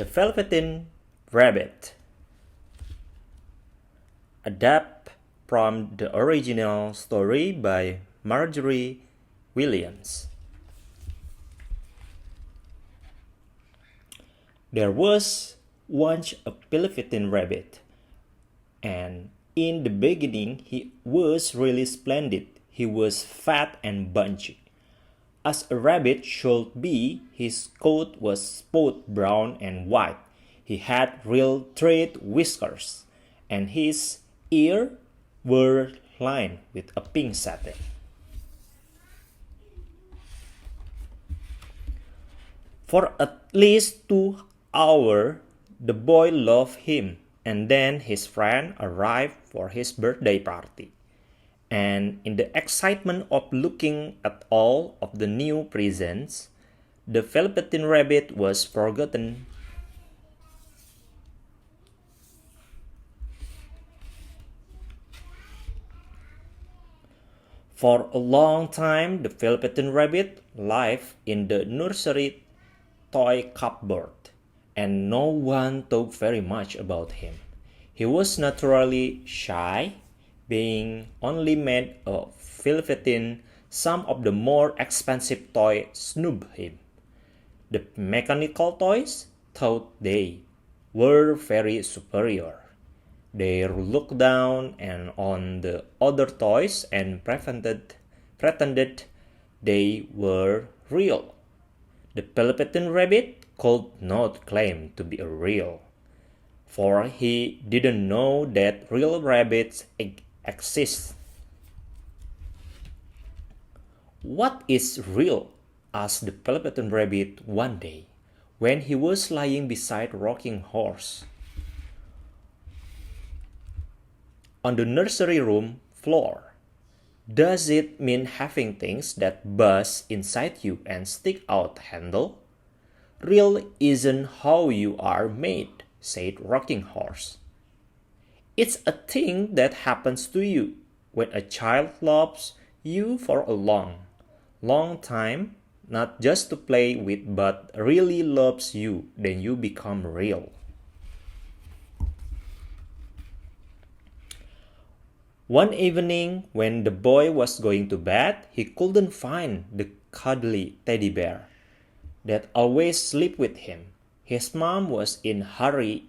The Velveteen Rabbit. Adapt from the original story by Marjorie Williams. There was once a Velveteen Rabbit, and in the beginning he was really splendid. He was fat and bunchy. As a rabbit should be, his coat was both brown and white. He had real straight whiskers, and his ears were lined with a pink satin. For at least 2 hours, the boy loved him, and then his friend arrived for his birthday party. And in the excitement of looking at all of the new presents, the Velveteen Rabbit was forgotten. For a long time, the Velveteen Rabbit lived in the nursery toy cupboard, and no one talked very much about him. He was naturally shy, being only made of velveteen. Some of the more expensive toys snubbed him. The mechanical toys thought they were very superior. They looked down on the other toys and pretended they were real. The Velveteen Rabbit could not claim to be real, for he didn't know that real rabbits exist. "What is real?" asked the Velveteen Rabbit one day, when he was lying beside a rocking horse on the nursery room floor. "Does it mean having things that buzz inside you and stick out handle?" "Real isn't how you are made," said Rocking Horse. "It's a thing that happens to you when a child loves you for a long time, not just to play with, but really loves you, then you become real." One evening, when the boy was going to bed, he couldn't find the cuddly teddy bear that always slept with him. His mom was in a hurry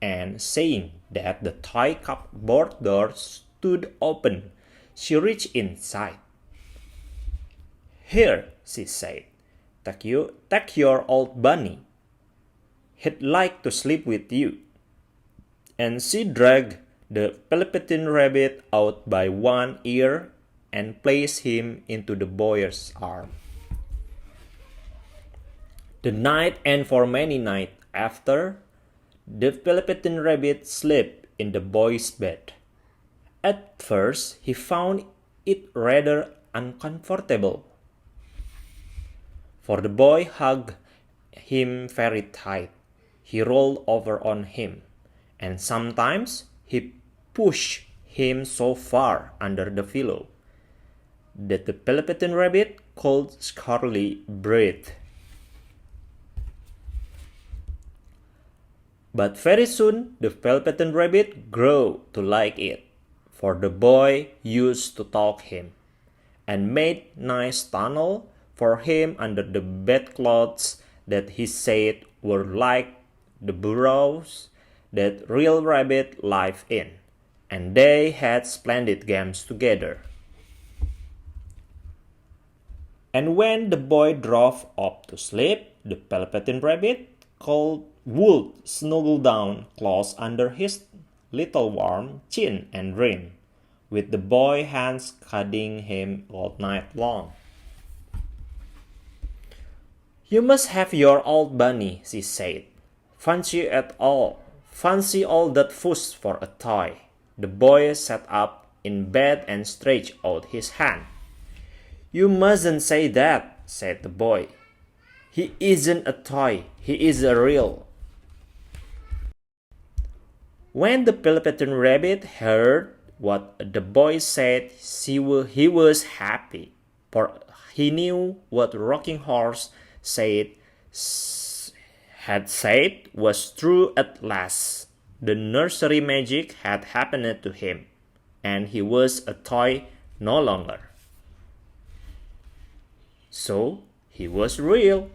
and saying that the toy cupboard door stood open. She reached inside. "Here," she said, take your old bunny. He'd like to sleep with you." And she dragged the Velveteen Rabbit out by one ear and placed him into the boy's arm. The night and for many nights after, the Velveteen Rabbit slept in the boy's bed. At first, he found it rather uncomfortable, for the boy hugged him very tight. He rolled over on him, and sometimes he pushed him so far under the pillow that the Velveteen Rabbit could scarcely breathe. But very soon the Velveteen Rabbit grew to like it, for the boy used to talk him, and made nice tunnel for him under the bedclothes that he said were like the burrows that real rabbits live in, and they had splendid games together. And when the boy drove off to sleep, the Velveteen Rabbit would snuggle down close under his little warm chin and dream, with the boy's hands cuddling him all night long. "You must have your old bunny," she said. Fancy all that fuss for a toy." The boy sat up in bed and stretched out his hand. "You mustn't say that," said the boy. "He isn't a toy, he is a real." When the Velveteen Rabbit heard what the boy said, he was happy, for he knew what Rocking Horse said had said was true at last. The nursery magic had happened to him, and he was a toy no longer. So he was real.